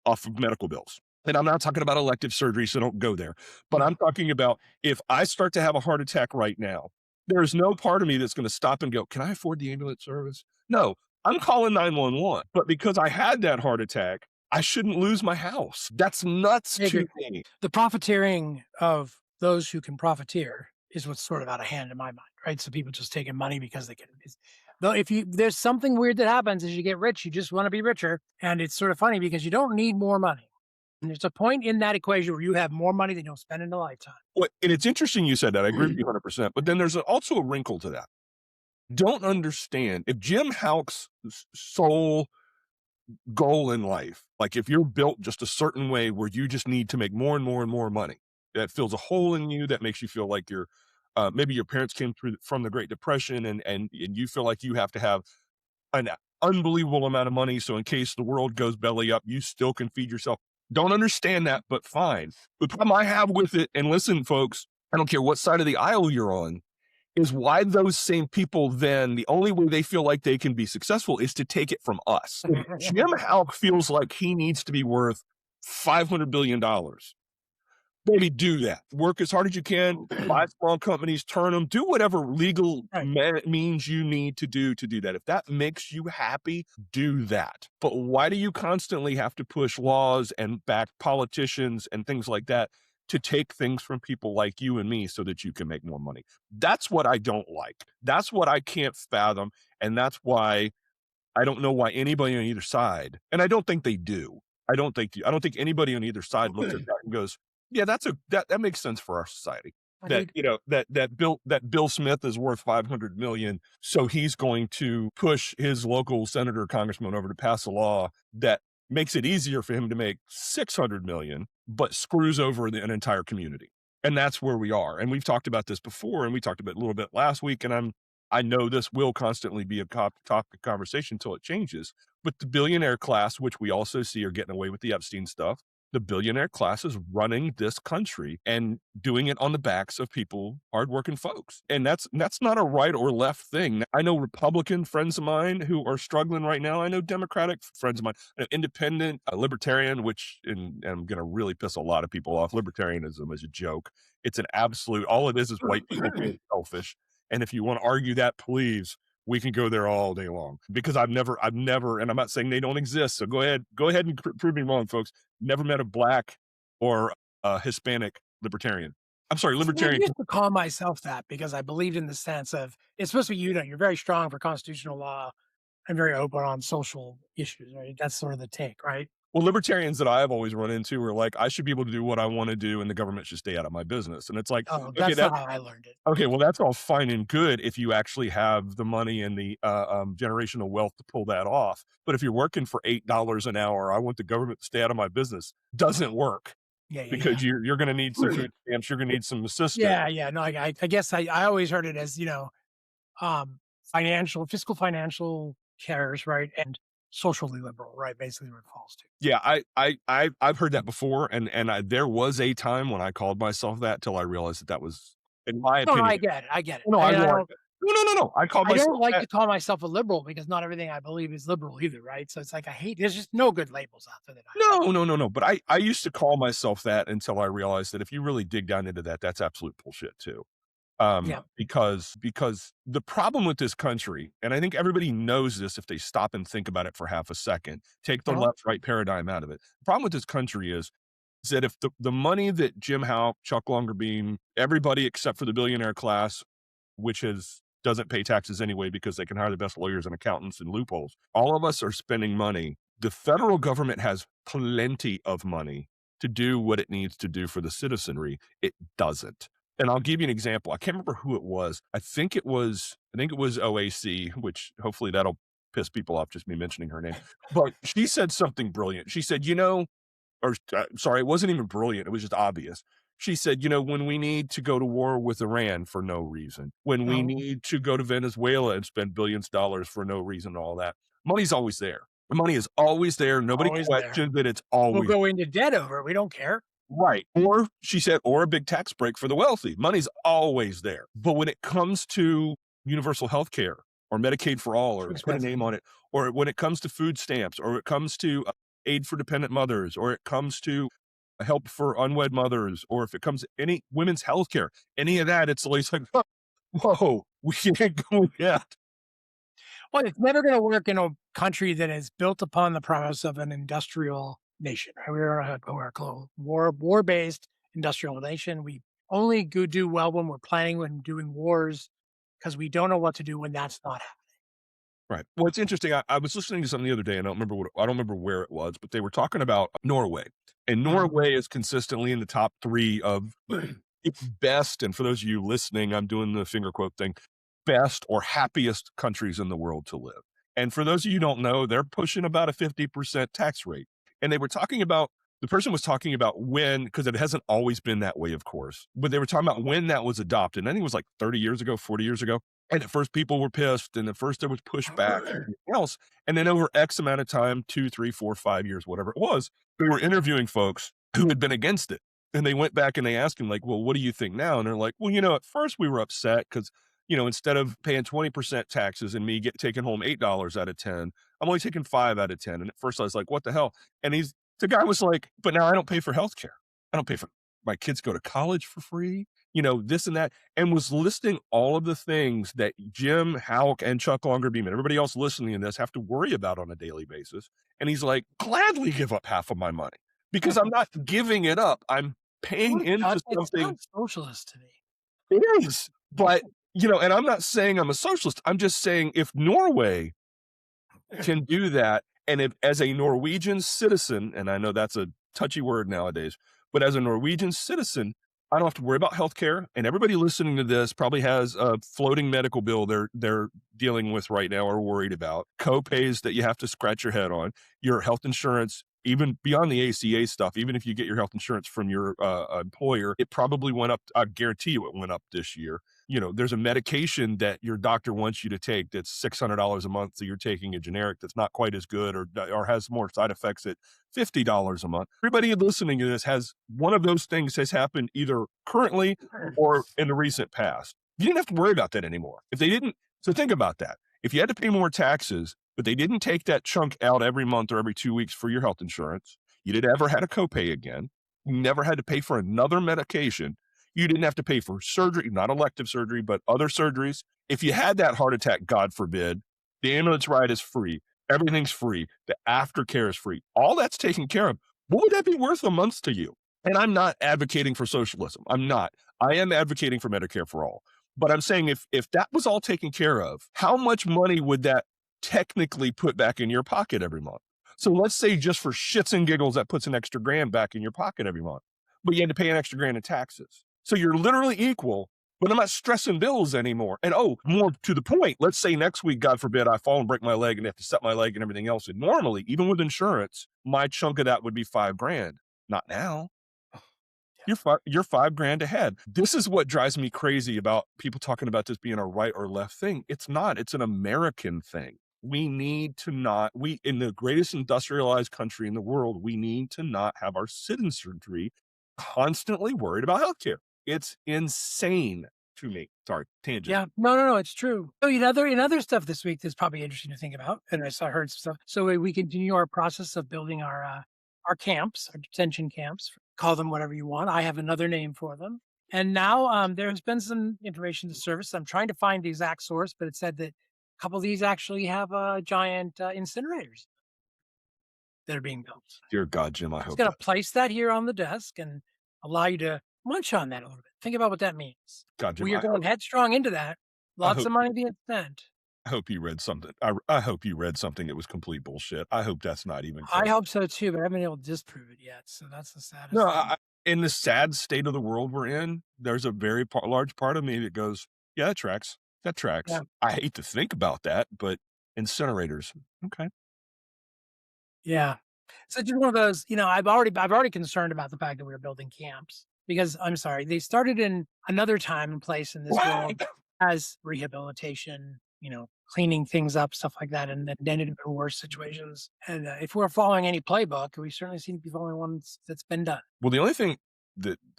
off of medical bills. And I'm not talking about elective surgery, so don't go there. But I'm talking about if I start to have a heart attack right now, there's no part of me that's going to stop and go, can I afford the ambulance service? No, I'm calling 911. But because I had that heart attack, I shouldn't lose my house. That's nuts to me. The profiteering of those who can profiteer is what's sort of out of hand in my mind, right? So people just taking money because they can. Though there's something weird that happens as you get rich, you just want to be richer. And it's sort of funny because you don't need more money. And there's a point in that equation where you have more money than you'll spend in a lifetime. Well, and it's interesting you said that. I agree with you 100%. But then there's also a wrinkle to that. Don't understand. If Jim Houck's sole goal in life, like if you're built just a certain way where you just need to make more and more and more money, that fills a hole in you, that makes you feel like you're maybe your parents came from the Great Depression and you feel like you have to have an unbelievable amount of money. So in case the world goes belly up, you still can feed yourself. Don't understand that, but fine. The problem I have with it, and listen, folks, I don't care what side of the aisle you're on, is why those same people then, the only way they feel like they can be successful is to take it from us. If Jim Houck feels like he needs to be worth $500 billion, baby, do that. Work as hard as you can, buy small companies, turn them, do whatever legal Right. means you need to do that. If that makes you happy, do that. But why do you constantly have to push laws and back politicians and things like that to take things from people like you and me so that you can make more money? That's what I don't like. That's what I can't fathom. And that's why I don't know why anybody on either side, and I don't think they do. I don't think anybody on either side looks at that and goes, "Yeah, that makes sense for our society." That, Agreed. you know, that Bill Smith is worth 500 million, so he's going to push his local senator or congressman over to pass a law that makes it easier for him to make 600 million, but screws over an entire community. And that's where we are. And we've talked about this before, and we talked about it a little bit last week, and I know this will constantly be a topic of conversation until it changes. But the billionaire class, which we also see are getting away with the Epstein stuff, the billionaire class is running this country and doing it on the backs of people, hardworking folks. And that's not a right or left thing. I know Republican friends of mine who are struggling right now. I know Democratic friends of mine, independent, libertarian, which, and I'm going to really piss a lot of people off. Libertarianism is a joke. It's an absolute, all it is white people being selfish. And if you want to argue that, please, we can go there all day long, because I've never, and I'm not saying they don't exist. So go ahead and prove me wrong, folks. Never met a black or Hispanic libertarian. I'm sorry, I libertarian. used to call myself that because I believed in the sense of it's supposed to be, you're very strong for constitutional law and very open on social issues, right? That's sort of the take, right? Well, libertarians that I've always run into are like, I should be able to do what I want to do and the government should stay out of my business. And it's like, Oh, okay, that's not how I learned it. okay, well, that's all fine and good if you actually have the money and the generational wealth to pull that off. But if you're working for $8 an hour, I want the government to stay out of my business, doesn't work, Yeah, yeah, yeah. because you're going to need some food stamps, you're going to need some assistance. Yeah, yeah. No, I guess I always heard it as, fiscal financial cares, right? And socially liberal, right? Basically what it falls to. Yeah, I've heard that before, and there was a time when I called myself that till I realized that was, in my No, no, opinion. I get it. I get it. No, I mean, no. I called I don't myself like that. to call myself a liberal because not everything I believe is liberal either, right? So it's like there's just no good labels out there that No. But I used to call myself that until I realized that if you really dig down into that, that's absolute bullshit too. yeah. Because the problem with this country, and I think everybody knows this if they stop and think about it for half a second, take the Uh-huh. left-right paradigm out of it. The problem with this country is that if the money that Jim Howe, Chuck Longerbeam, everybody except for the billionaire class, which doesn't pay taxes anyway because they can hire the best lawyers and accountants and loopholes, all of us are spending money. The federal government has plenty of money to do what it needs to do for the citizenry. It doesn't. And I'll give you an example. I can't remember who it was. I think it was OAC, which hopefully that'll piss people off, just me mentioning her name. But she said something brilliant. She said, sorry, it wasn't even brilliant. It was just obvious. She said, when we need to go to war with Iran for no reason, when we Uh-huh. need to go to Venezuela and spend billions of dollars for no reason, all that, money's always there. The money is always there. Nobody Always there. questions that it's We'll always go into debt over it. We don't care. right. Or she said, or a big tax break for the wealthy. Money's always there. But when it comes to universal health care or Medicaid for all, or put a Expensive. name on it, or when it comes to food stamps, or it comes to aid for dependent mothers, or it comes to help for unwed mothers, or if it comes to any women's health care, any of that, it's always like, whoa, we can't go yet. Well, it's never going to work in a country that is built upon the premise of an industrial nation. Right? We're a war-based industrial nation. We only do well when we're planning when doing wars because we don't know what to do when that's not happening. Right. Well, it's interesting. I was listening to something the other day, and I don't remember where it was, but they were talking about Norway, and Norway is consistently in the top 3 of its best. And for those of you listening, I'm doing the finger quote thing, best or happiest countries in the world to live. And for those of you who don't know, they're pushing about a 50% tax rate. And they were talking about, the person was talking about when, because it hasn't always been that way, of course, but they were talking about when that was adopted. And I think it was like 30 years ago, 40 years ago. And at first people were pissed, and at first there was pushback and everything else. And then over X amount of time, 2, 3, 4, 5 years, whatever it was, we were interviewing folks who had been against it. And they went back and they asked him, like, well, what do you think now? And they're like, well, at first we were upset because, instead of paying 20% taxes and me taking home $8 out of 10, I'm only taking 5 out of 10. And at first I was like, what the hell? And the guy was like, but now I don't pay for healthcare. I don't pay for my kids go to college for free, this and that, and was listing all of the things that Jim, Houck, and Chuck Longerbeam and everybody else listening to this have to worry about on a daily basis. And he's like, gladly give up half of my money because I'm not giving it up. I'm paying into It's something. not socialist to me. It is, but, and I'm not saying I'm a socialist. I'm just saying if Norway can do that, and if as a Norwegian citizen, and I know that's a touchy word nowadays, but as a Norwegian citizen, I don't have to worry about healthcare. And everybody listening to this probably has a floating medical bill they're dealing with right now or worried about. Co-pays that you have to scratch your head on. Your health insurance, even beyond the ACA stuff, even if you get your health insurance from your employer, it probably went up. I guarantee you it went up this year. There's a medication that your doctor wants you to take that's $600 a month. So you're taking a generic that's not quite as good or has more side effects at $50 a month. Everybody listening to this has one of those things has happened either currently or in the recent past. You didn't have to worry about that anymore. If they didn't, so think about that. If you had to pay more taxes, but they didn't take that chunk out every month or every 2 weeks for your health insurance, you didn't ever had a copay again. You never had to pay for another medication. You didn't have to pay for surgery, not elective surgery, but other surgeries. If you had that heart attack, God forbid, the ambulance ride is free. Everything's free. The aftercare is free. All that's taken care of. What would that be worth a month to you? And I'm not advocating for socialism. I'm not. I am advocating for Medicare for all. But I'm saying if that was all taken care of, how much money would that technically put back in your pocket every month? So let's say just for shits and giggles, that puts an extra grand back in your pocket every month, but you had to pay an extra grand in taxes. So you're literally equal, but I'm not stressing bills anymore. And more to the point, let's say next week, God forbid, I fall and break my leg and have to set my leg and everything else. And normally, even with insurance, my chunk of that would be $5 grand. Not now. You're $5 grand ahead. This is what drives me crazy about people talking about this being a right or left thing. It's not. It's an American thing. We need to not, in the greatest industrialized country in the world, we need to not have our citizenry constantly worried about healthcare. It's insane to me. Sorry, tangent. Yeah, no, it's true. So in other stuff this week that's probably interesting to think about, and I heard some stuff. So we continue our process of building our camps, our detention camps. Call them whatever you want. I have another name for them. And now there's been some information to surface. I'm trying to find the exact source, but it said that a couple of these actually have giant incinerators that are being built. Dear God, Jim, I It's hope going to that. place that here on the desk and allow you to munch on that a little bit. Think about what that means. God, Jim, We are going headstrong into that. Lots of money being spent. I hope you read something. I hope you read something that was complete bullshit. I hope that's not even. I hope so too, but I haven't been able to disprove it yet. So that's the saddest. No, in the sad state of the world we're in, there's a very large part of me that goes, yeah, that tracks. That tracks. Yeah. I hate to think about that, but incinerators. Okay. Yeah. So just one of those, I've already concerned about the fact that we were building camps because I'm sorry, they started in another time and place in this world as rehabilitation, cleaning things up, stuff like that, and then ended up in worse situations. And if we're following any playbook, we certainly seem to be following one that's been done. Well, the only thing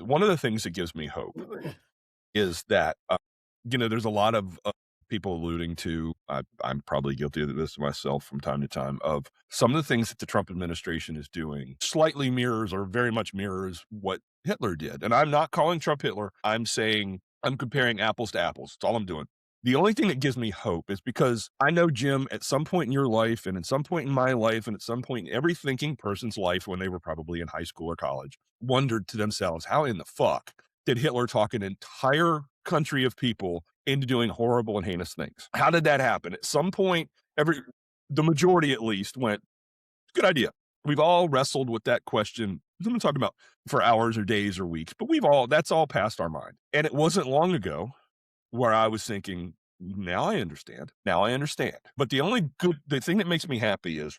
one of the things that gives me hope is that, there's a lot of people alluding to, I'm probably guilty of this myself from time to time, of some of the things that the Trump administration is doing slightly mirrors or very much mirrors what Hitler did. And I'm not calling Trump Hitler. I'm saying I'm comparing apples to apples. That's all I'm doing. The only thing that gives me hope is because I know, Jim, at some point in your life and at some point in my life and at some point in every thinking person's life when they were probably in high school or college, wondered to themselves, how in the fuck did Hitler talk an entire country of people into doing horrible and heinous things? How did that happen? At some point, the majority at least went, good idea. We've all wrestled with that question. I'm talking about for hours or days or weeks, but that's all past our mind. And it wasn't long ago where I was thinking, now I understand. But the thing that makes me happy is,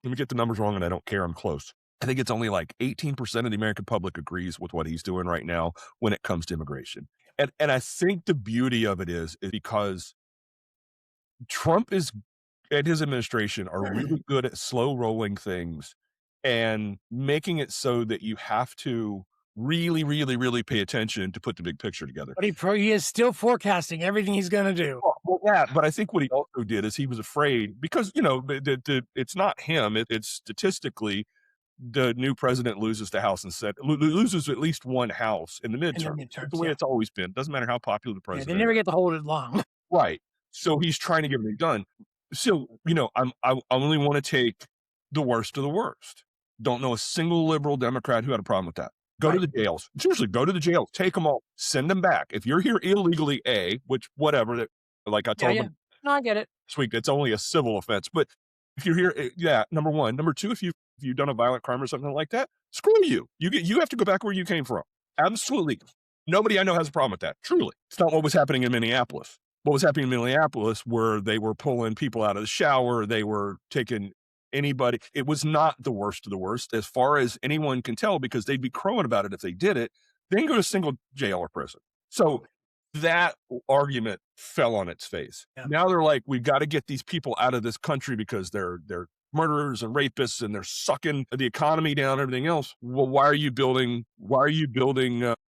let me get the numbers wrong and I don't care, I'm close. I think it's only like 18% of the American public agrees with what he's doing right now when it comes to immigration. And I think the beauty of it is because Trump and his administration are really good at slow rolling things and making it so that you have to really, really, really pay attention to put the big picture together. But he is still forecasting everything he's going to do. Well, yeah, but I think what he also did is he was afraid because, it's not him. It's statistically the new president loses the House and Senate, loses at least one House in the In the midterm. It's the midterms, way yeah. it's always been. Doesn't matter how popular the Yeah, they president never is. get to hold it long. Right. So he's trying to get everything done. So, I only want to take the worst of the worst. Don't know a single liberal Democrat who had a problem with that. Go to Right. the jails. Seriously, go to the jails. Take them all. Send them back. If you're here illegally, which whatever, like I Yeah, told yeah. them No, I get it. this week, it's only a civil offense. But if you're here, yeah, number one. Number two, if you've done a violent crime or something like that, screw you. You have to go back where you came from. Absolutely. Nobody I know has a problem with that. Truly. It's not what was happening in Minneapolis. What was happening in Minneapolis where they were pulling people out of the shower, they were taking anybody. It was not the worst of the worst as far as anyone can tell because they'd be crowing about it if they did it. They didn't go to single jail or prison. So that argument fell on its face. Yeah. Now they're like, we've got to get these people out of this country because they're murderers and rapists and they're sucking the economy down and everything else. Well, why are you building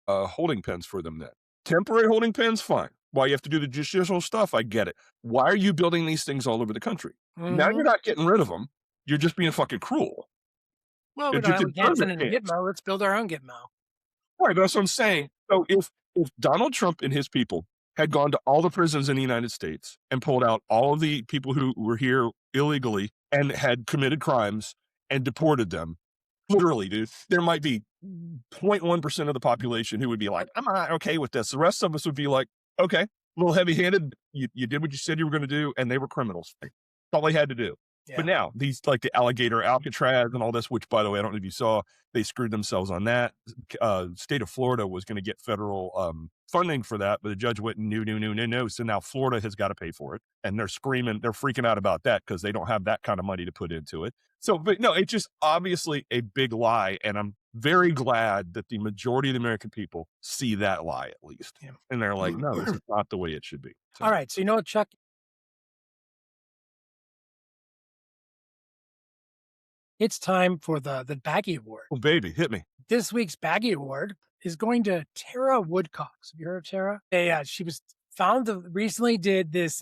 holding pens for them then? Temporary holding pens, fine. Why you have to do the judicial stuff, I get it. Why are you building these things all over the country? Now you're not getting rid of them. You're just being fucking cruel. Well, we It's your can't send determined in a hands. Gitmo. Let's build our own Gitmo. Right, but that's what I'm saying. So if Donald Trump and his people had gone to all the prisons in the United States and pulled out all of the people who were here illegally and had committed crimes and deported them, literally, dude, there might be 0.1% of the population who would be like, I'm not okay with this. The rest of us would be like, okay, a little heavy-handed. You did what you said you were going to do, and they were criminals. That's all they had to do. Yeah. But now, these like the alligator Alcatraz and all this, which, by the way, I don't know if you saw, they screwed themselves on that. State of Florida was going to get federal funding for that, but the judge went, no. So now Florida has got to pay for it. And they're screaming, they're freaking out about that because they don't have that kind of money to put into it. So, but no, it's just obviously a big lie. And I'm very glad that the majority of the American people see that lie at least. Yeah. And they're like, no, this is not the way it should be. So, All right. So, you know what, Chuck? It's time for the Baggy Award. oh, baby, hit me. This week's Baggy Award is going to Tara Woodcocks. Have you heard of Tara? She was recently did this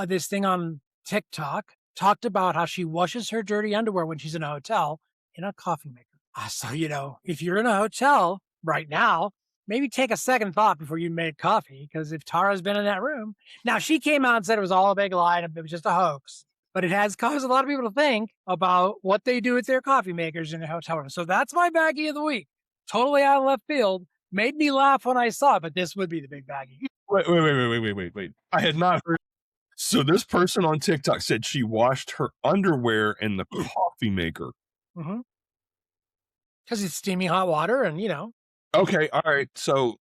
this thing on TikTok, talked about how she washes her dirty underwear when she's in a hotel in a coffee maker. So, if you're in a hotel right now, maybe take a second thought before you make coffee, because if Tara's been in that room. Now, she came out and said it was all a big lie and it was just a hoax. But it has caused a lot of people to think about what they do with their coffee makers in their hotel room. So that's my baggie of the week. Totally out of left field. Made me laugh when I saw it, but this would be the big baggie. Wait. I had not heard. So this person on TikTok said she washed her underwear in the coffee maker. Mm-hmm. Because it's steamy hot water and, Okay, all right. So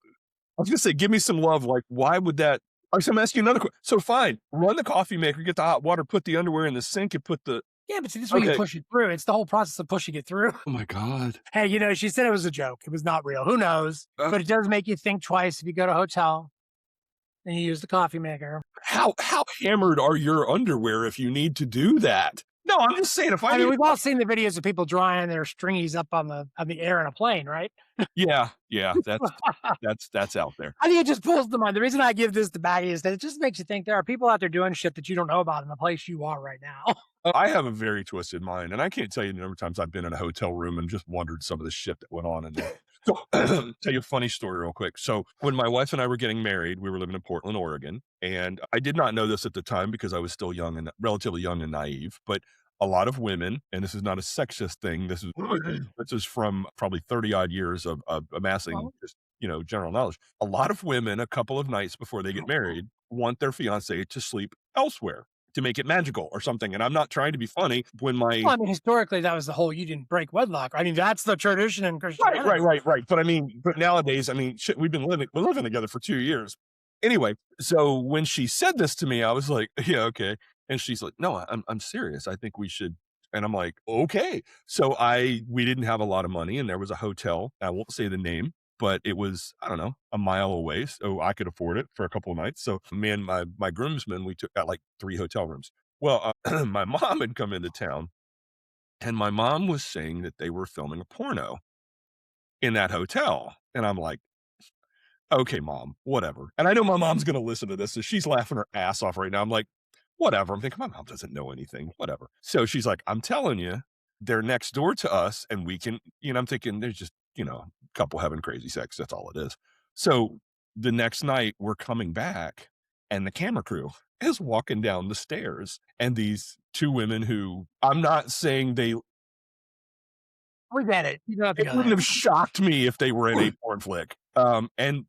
I was going to say, give me some love. Like, why would that? So I'm asking you another question. So fine, run the coffee maker, get the hot water, put the underwear in the sink and put the... Yeah, but see, this is where you push it through. It's the whole process of pushing it through. Oh my God. Hey, she said it was a joke. It was not real. Who knows? But it does make you think twice if you go to a hotel and you use the coffee maker. How hammered are your underwear if you need to do that? No, I'm just saying if I mean, we've all seen the videos of people drying their stringies up on the air in a plane, right? Yeah, that's out there. I think it just pulls to mind. The reason I give this the baggie is that it just makes you think there are people out there doing shit that you don't know about in the place you are right now. I have a very twisted mind, and I can't tell you the number of times I've been in a hotel room and just wondered some of the shit that went on in there. So, tell you a funny story real quick. So, when my wife and I were getting married, we were living in Portland, Oregon, and I did not know this at the time because I was still relatively young and naive, but a lot of women, and this is not a sexist thing, this is from probably 30 odd years of amassing just, general knowledge. A lot of women, a couple of nights before they get married, want their fiance to sleep elsewhere to make it magical or something. And I'm not trying to be funny. Historically, that was the whole, you didn't break wedlock. I mean, that's the tradition in Christianity. Right. But nowadays, shit, we're living together for 2 years. Anyway, so when she said this to me, I was like, yeah, okay. And she's like, no, I'm serious. I think we should. And I'm like, okay. So we didn't have a lot of money and there was a hotel. I won't say the name, but it was, I don't know, a mile away. So I could afford it for a couple of nights. So me and my groomsmen, we got like 3 hotel rooms. Well, my mom had come into town and my mom was saying that they were filming a porno. in that hotel. And I'm like, okay, mom, whatever. And I know my mom's going to listen to this. So she's laughing her ass off right now. I'm like, whatever. I'm thinking, my mom doesn't know anything, whatever. So she's like, I'm telling you, they're next door to us and we can, I'm thinking there's just, a couple having crazy sex. That's all it is. So the next night we're coming back and the camera crew is walking down the stairs and these two women who I'm not saying We get it. You don't have to it go wouldn't there. have shocked me if they were in a porn flick. And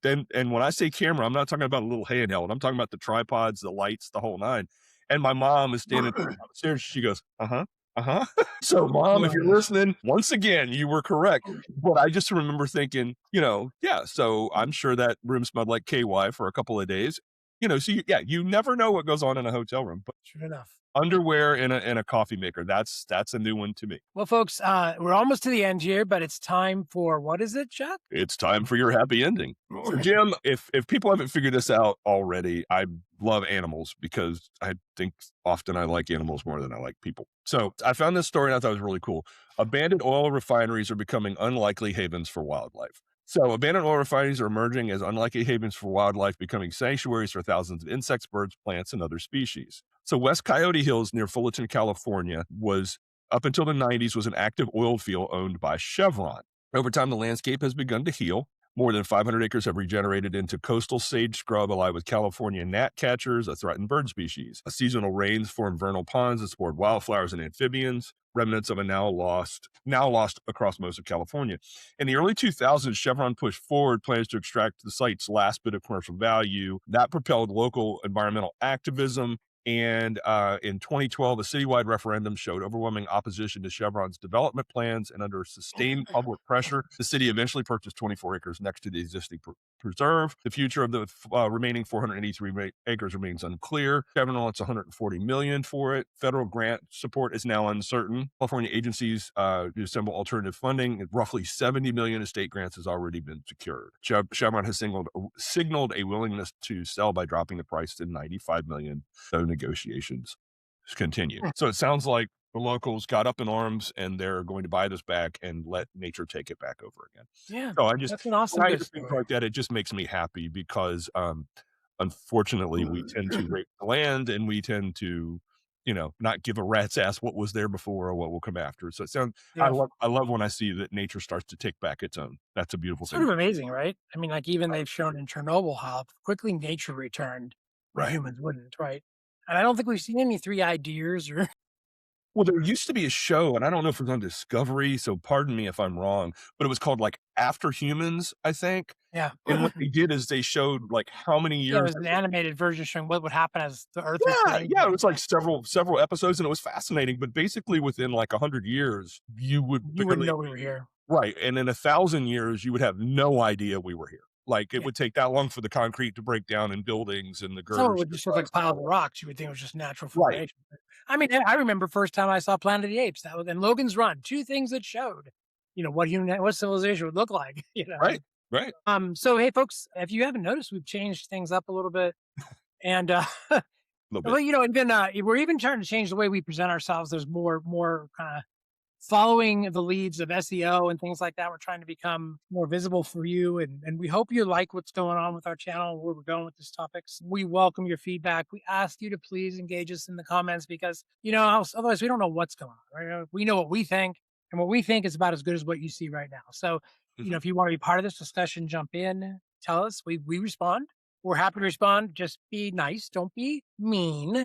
when I say camera, I'm not talking about a little handheld. I'm talking about the tripods, the lights, the whole nine. And my mom is standing downstairs. She goes, uh-huh, uh-huh. So mom, if you're listening, once again, you were correct. But I just remember thinking, yeah, so I'm sure that room smelled like KY for a couple of days. So you never know what goes on in a hotel room. But Sure enough. underwear in a coffee maker, that's a new one to me. Well, folks, we're almost to the end here, but it's time for what is it, Chuck? It's time for your happy ending. So, Jim, if people haven't figured this out already, I love animals because I think often I like animals more than I like people. So I found this story and I thought it was really cool. Abandoned oil refineries are becoming unlikely havens for wildlife. So abandoned oil refineries are emerging as unlikely havens for wildlife, becoming sanctuaries for thousands of insects, birds, plants, and other species. So West Coyote Hills near Fullerton, California was, up until the 90s, was an active oil field owned by Chevron. Over time, the landscape has begun to heal. More than 500 acres have regenerated into coastal sage scrub alive with California gnatcatchers, a threatened bird species. Seasonal rains form vernal ponds that support wildflowers and amphibians, remnants of a now lost across most of California. In the early 2000s, Chevron pushed forward plans to extract the site's last bit of commercial value. That propelled local environmental activism. And in 2012, a citywide referendum showed overwhelming opposition to Chevron's development plans. And under sustained public pressure, the city eventually purchased 24 acres next to the existing preserve. The future of the remaining 483 acres remains unclear. Chevron wants $140 million for it. Federal grant support is now uncertain. California agencies to assemble alternative funding. Roughly $70 million in state grants has already been secured. Chevron has signaled a willingness to sell by dropping the price to $95 million. So negotiations continue. So it sounds like the locals got up in arms and they're going to buy this back and let nature take it back over again. Yeah, So that's an awesome when I good hear things story. like that, it just makes me happy because unfortunately we tend to rape the land and we tend to, not give a rat's ass what was there before or what will come after. So Yeah, I love when I see that nature starts to take back its own. That's a beautiful sort thing. of amazing, right? I mean, like even they've shown in Chernobyl how quickly nature returned when Right. humans wouldn't, right? And I don't think we've seen any three-eyed deers or Well, there used to be a show, and I don't know if it was on Discovery, so pardon me if I'm wrong, but it was called like After Humans, I think. yeah. And what they did is they showed like how many Yeah, it years. was an animated version showing what would happen as the Earth Yeah, returned. yeah, it was like several episodes, and it was fascinating. But basically, within like 100 years, you would You wouldn't barely know we were here. right, and in 1,000 years, you would have no idea we were here. Like it Yeah. would take that long for the concrete to break down in buildings and the Some of it girders would to just look like rust. piles of rocks. You would think it was just natural Right, formation. I mean, I remember first time I saw Planet of the Apes. That was in Logan's Run. Two things that showed, what civilization would look like. right, right. So hey, folks, if you haven't noticed, we've changed things up a little bit, and A little bit. well, even we're even trying to change the way we present ourselves. There's more kind of following the leads of SEO and things like that. We're trying to become more visible for you. And we hope you like what's going on with our channel, where we're going with these topics. We welcome your feedback. We ask you to please engage us in the comments because, otherwise we don't know what's going on. Right? We know what we think, and what we think is about as good as what you see right now. So, Mhm. if you want to be part of this discussion, jump in, tell us. We respond. We're happy to respond. Just be nice. Don't be mean.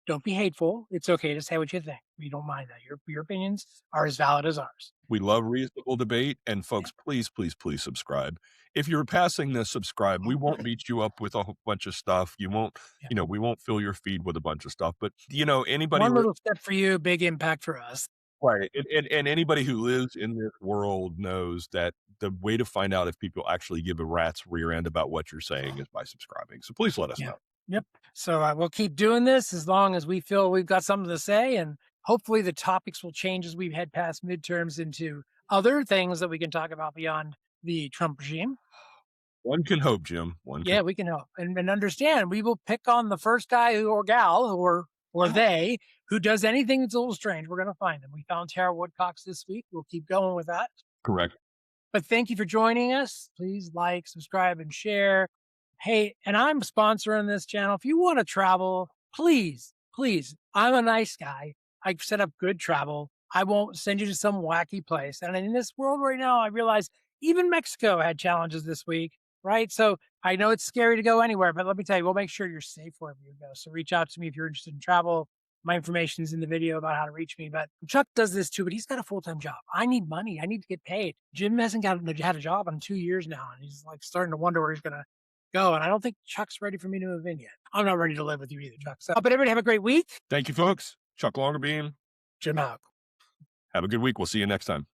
Don't be hateful. It's okay to say what you think. We don't mind that. Your opinions are as valid as ours. We love reasonable debate, and Yeah. folks, please, please, please subscribe. If you're passing this, subscribe. We won't beat you up with a whole bunch of stuff. You won't, Yeah. we won't fill your feed with a bunch of stuff. But anybody One little step for you, big impact for us. right, and anybody who lives in this world knows that the way to find out if people actually give a rat's rear end about what you're saying is by subscribing. So please let us Yeah. know. Yep. So we'll keep doing this as long as we feel we've got something to say. And hopefully the topics will change as we head past midterms into other things that we can talk about beyond the Trump regime. One can hope, Jim. One can. Yeah, we can help and understand. We will pick on the first guy or gal or they who does anything that's a little strange. We're going to find them. We found Tara Woodcocks this week. We'll keep going with that. Correct. But thank you for joining us. Please like, subscribe, and share. Hey, and I'm sponsoring this channel. If you want to travel, please, please, I'm a nice guy. I set up good travel. I won't send you to some wacky place. And in this world right now, I realize even Mexico had challenges this week, right? So I know it's scary to go anywhere, but let me tell you, we'll make sure you're safe wherever you go. So reach out to me if you're interested in travel. My information is in the video about how to reach me. But Chuck does this too, but he's got a full-time job. I need money. I need to get paid. Jim hasn't had a job in 2 years now, and he's like starting to wonder where he's gonna go. And I don't think Chuck's ready for me to move in yet. I'm not ready to live with you either, Chuck. So, but everybody have a great week. Thank you, folks. Chuck Longerbeam. Jim out. Have a good week. We'll see you next time.